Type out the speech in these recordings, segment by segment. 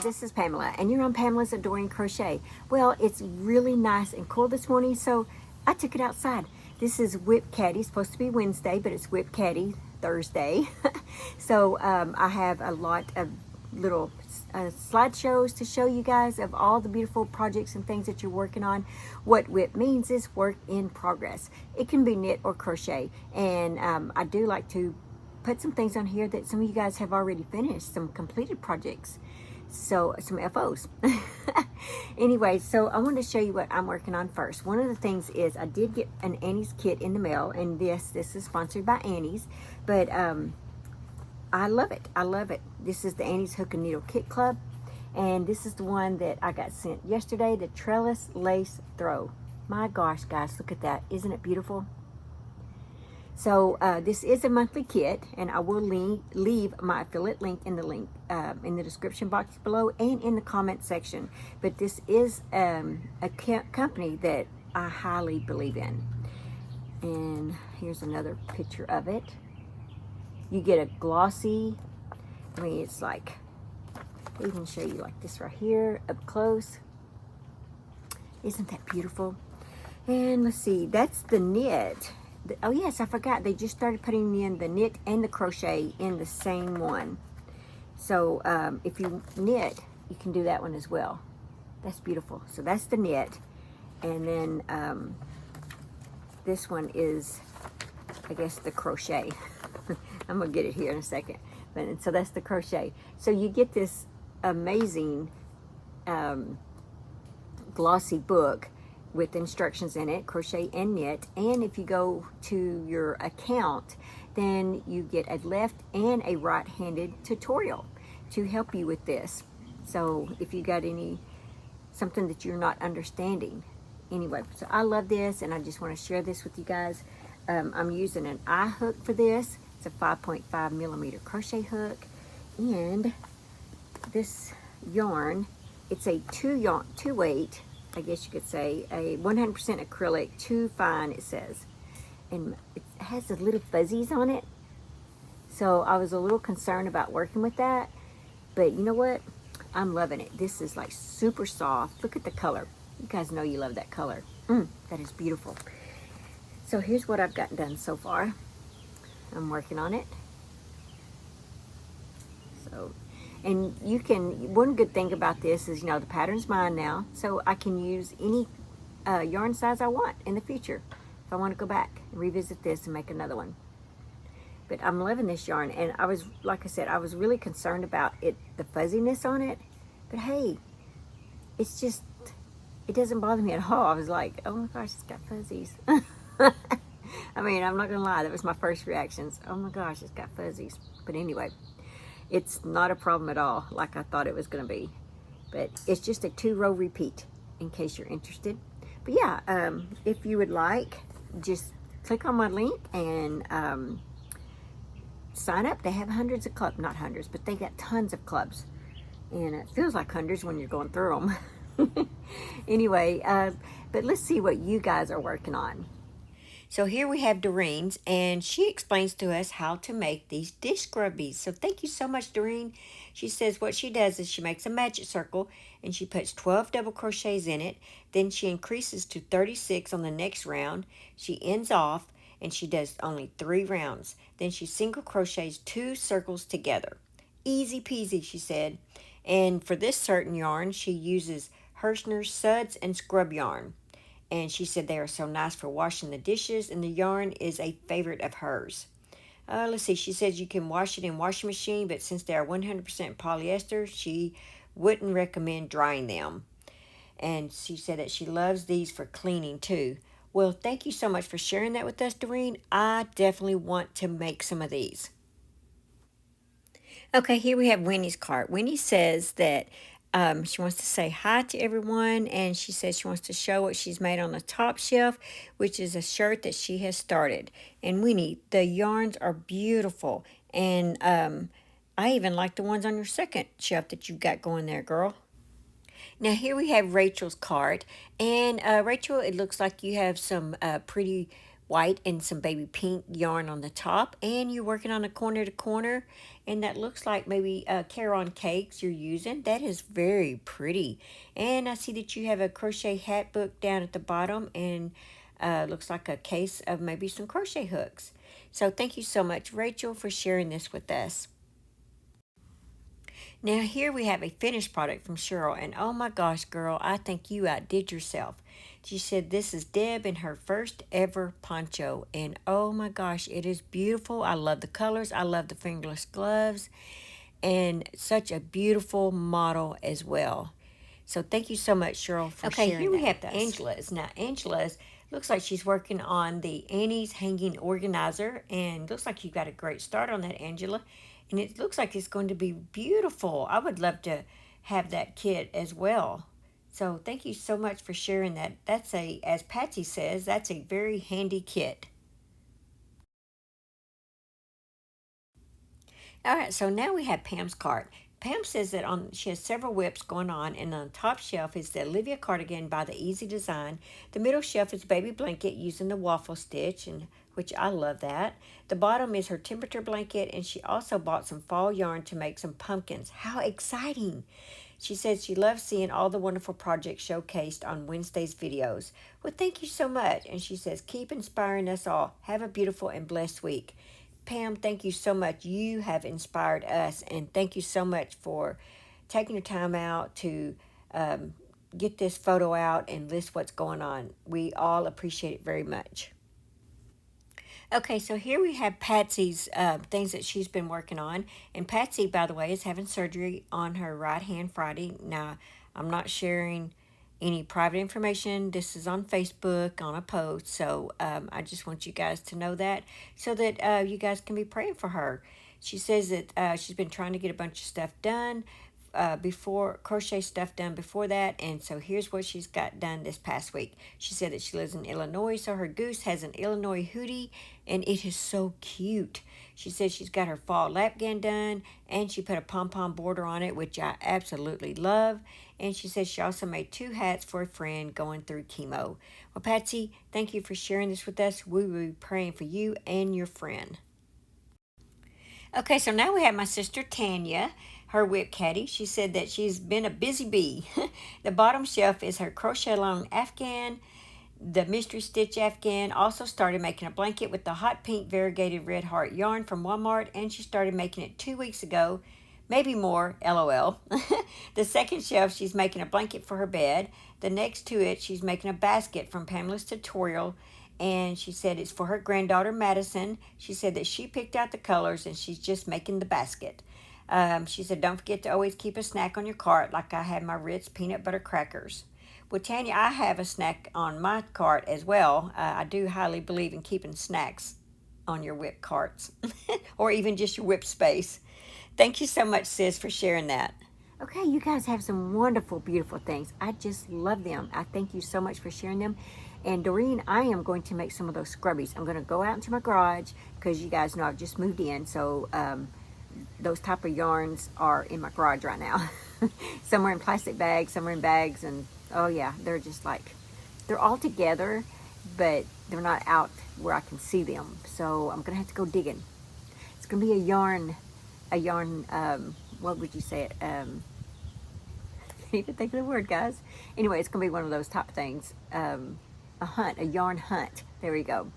this is Pamela, and you're on Pamela's Adoring Crochet. Well, it's really nice and cool this morning, so I took it outside. This is WIP Caddy. It's supposed to be Wednesday, but it's WIP Caddy Thursday. So I have a lot of little slideshows to show you guys of all the beautiful projects and things that you're working on. What WIP means is work in progress. It can be knit or crochet, and I do like to put some things on here that some of you guys have already finished, some completed projects, so some FOs. Anyway, so I wanted to show you what I'm working on first. One of the things is I did get an Annie's kit in the mail, and this is sponsored by Annie's, but I love it. I love it. This is the Annie's Hook and Needle Kit Club, and this is the one that I got sent yesterday, the Trellis Lace Throw. My gosh, guys, look at that. Isn't it beautiful? So this is a monthly kit, and I will leave my affiliate link in the description box below and in the comment section. But this is a company that I highly believe in. And here's another picture of it. You get a glossy, I mean, it's like, I even show you like this right here up close. Isn't that beautiful? And let's see, that's the knit. Oh yes, I forgot. They just started putting in the knit and the crochet in the same one. So if you knit, you can do that one as well. That's beautiful. So that's the knit. And then this one is, I guess, the crochet. I'm going to get it here in a second. So that's the crochet. So you get this amazing glossy book with instructions in it, crochet and knit. And if you go to your account, then you get a left and a right-handed tutorial to help you with this. So if you got something that you're not understanding. Anyway, so I love this, and I just want to share this with you guys. I'm using an eye hook for this. It's a 5.5 millimeter crochet hook, and this yarn, it's a two weight, I guess you could say, a 100% acrylic, 2 fine, it says. And it has the little fuzzies on it. So I was a little concerned about working with that. But you know what? I'm loving it. This is like super soft. Look at the color. You guys know you love that color. That is beautiful. So here's what I've gotten done so far. I'm working on it. So, and you can, one good thing about this is, you know, the pattern's mine now, so I can use any yarn size I want in the future if I want to go back and revisit this and make another one. But I'm loving this yarn, and I was, like I said, I was really concerned about it, the fuzziness on it, but hey, it's just, it doesn't bother me at all. I was like, oh my gosh, it's got fuzzies. I mean, I'm not gonna lie, that was my first reactions. Oh my gosh, it's got fuzzies. But anyway, it's not a problem at all, like I thought it was gonna be. But it's just a 2-row repeat, in case you're interested. But yeah, if you would like, just click on my link and sign up. They have hundreds of clubs, not hundreds, but they got tons of clubs. And it feels like hundreds when you're going through them. Anyway, but let's see what you guys are working on. So here we have Doreen's, and she explains to us how to make these dish scrubbies. So thank you so much, Doreen. She says what she does is she makes a magic circle, and she puts 12 double crochets in it. Then she increases to 36 on the next round. She ends off, and she does only 3 rounds. Then she single crochets 2 circles together. Easy peasy, she said. And for this certain yarn, she uses Hirschner's Suds and Scrub yarn. And she said they are so nice for washing the dishes, and the yarn is a favorite of hers. Let's see, she says you can wash it in washing machine, but since they are 100% polyester, she wouldn't recommend drying them. And she said that she loves these for cleaning too. Well, thank you so much for sharing that with us, Doreen. I definitely want to make some of these. Okay, here we have Winnie's card. Winnie says that she wants to say hi to everyone, and she says she wants to show what she's made on the top shelf, which is a shirt that she has started. And Winnie, the yarns are beautiful, and I even like the ones on your second shelf that you got going there, girl. Now here we have Rachel's card, and Rachel, it looks like you have some pretty white and some baby pink yarn on the top, and you're working on a corner to corner, and that looks like maybe Caron cakes you're using. That is very pretty. And I see that you have a crochet hat book down at the bottom, and looks like a case of maybe some crochet hooks. So thank you so much, Rachel, for sharing this with us. Now here we have a finished product from Cheryl, and oh my gosh, girl, I think you outdid yourself. She said this is Deb in her first ever poncho, and oh my gosh, it is beautiful. I love the colors. I love the fingerless gloves, and such a beautiful model as well. So thank you so much, Cheryl, for sharing that. Okay, here we have Angela's. Now Angela's looks like she's working on the Annie's hanging organizer, and looks like you got a great start on that, Angela. And it looks like it's going to be beautiful. I would love to have that kit as well. So thank you so much for sharing that. That's a, as Patsy says, that's a very handy kit. All right, so now we have Pam's cart. Pam says that she has several WIPs going on, and on the top shelf is the Olivia cardigan by the Easy Design. The middle shelf is baby blanket using the waffle stitch, and which I love that. The bottom is her temperature blanket, and she also bought some fall yarn to make some pumpkins. How exciting! She says she loves seeing all the wonderful projects showcased on Wednesday's videos. Well, thank you so much. And she says, keep inspiring us all. Have a beautiful and blessed week. Pam, thank you so much. You have inspired us, and thank you so much for taking your time out to get this photo out and list what's going on. We all appreciate it very much. Okay, so here we have Patsy's things that she's been working on. And Patsy, by the way, is having surgery on her right hand Friday. Now, I'm not sharing any private information. This is on Facebook on a post. So I just want you guys to know that so that you guys can be praying for her. She says that she's been trying to get a bunch of stuff done crochet stuff done before that, and so here's what she's got done this past week. She said that she lives in Illinois, so her goose has an Illinois hoodie, and it is so cute. She says she's got her fall lapgan done, and she put a pom-pom border on it, which I absolutely love. And she says she also made 2 hats for a friend going through chemo. Well, Patsy, thank you for sharing this with us. We will be praying for you and your friend. Okay, so now we have my sister Tanya, her WIP Caddy. She said that she's been a busy bee. The bottom shelf is her crochet along Afghan, the mystery stitch Afghan. Also started making a blanket with the hot pink variegated red heart yarn from Walmart, and she started making it 2 weeks ago, maybe more, LOL. The second shelf, she's making a blanket for her bed. The next to it, she's making a basket from Pamela's tutorial, and she said it's for her granddaughter Madison. She said that she picked out the colors, and she's just making the basket. She said, don't forget to always keep a snack on your cart, like I have my Ritz peanut butter crackers. Well, Tanya, I have a snack on my cart as well. I do highly believe in keeping snacks on your WIP carts, or even just your WIP space. Thank you so much, sis, for sharing that. Okay, you guys have some wonderful, beautiful things. I just love them. I thank you so much for sharing them. And Doreen, I am going to make some of those scrubbies. I'm going to go out into my garage because you guys know I've just moved in, so those type of yarns are in my garage right now. Some are in plastic bags, some are in bags, and oh yeah, they're just like, they're all together, but they're not out where I can see them. So I'm gonna have to go digging. It's gonna be a yarn, what would you say it? I can't even think of the word, guys. Anyway, it's gonna be one of those type of things. A yarn hunt. There we go.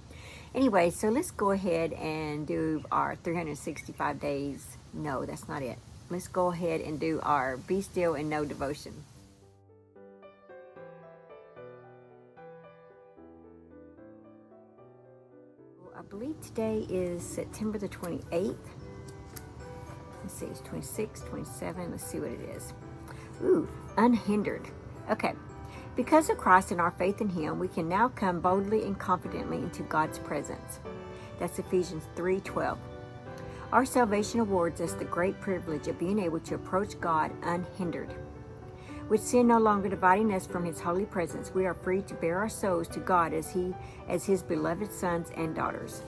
Anyway, so let's go ahead and do our 365 days. No, that's not it. Let's go ahead and do our Be Still and Know devotion. I believe today is September the 28th. Let's see, it's 26, 27. Let's see what it is. Ooh, unhindered. Okay. Because of Christ and our faith in Him, we can now come boldly and confidently into God's presence. That's Ephesians 3:12. Our salvation awards us the great privilege of being able to approach God unhindered. With sin no longer dividing us from His holy presence, we are free to bear our souls to God as His beloved sons and daughters.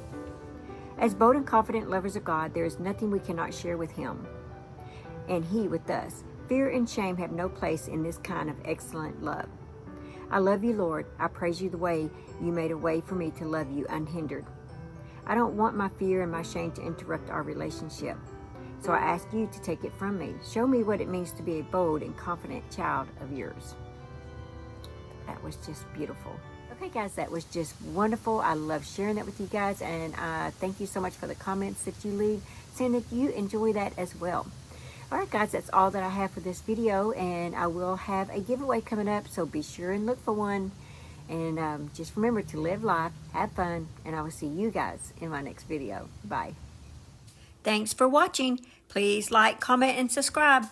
As bold and confident lovers of God, there is nothing we cannot share with Him, and He with us. Fear and shame have no place in this kind of excellent love. I love you, Lord. I praise you the way you made a way for me to love you unhindered. I don't want my fear and my shame to interrupt our relationship. So I ask you to take it from me. Show me what it means to be a bold and confident child of yours. That was just beautiful. Okay, guys, that was just wonderful. I love sharing that with you guys, and thank you so much for the comments that you leave, saying that you enjoy that as well. All right, guys, that's all that I have for this video, and I will have a giveaway coming up, so be sure and look for one. And just remember to live life, have fun, and I will see you guys in my next video. Bye. Thanks for watching. Please like, comment, and subscribe.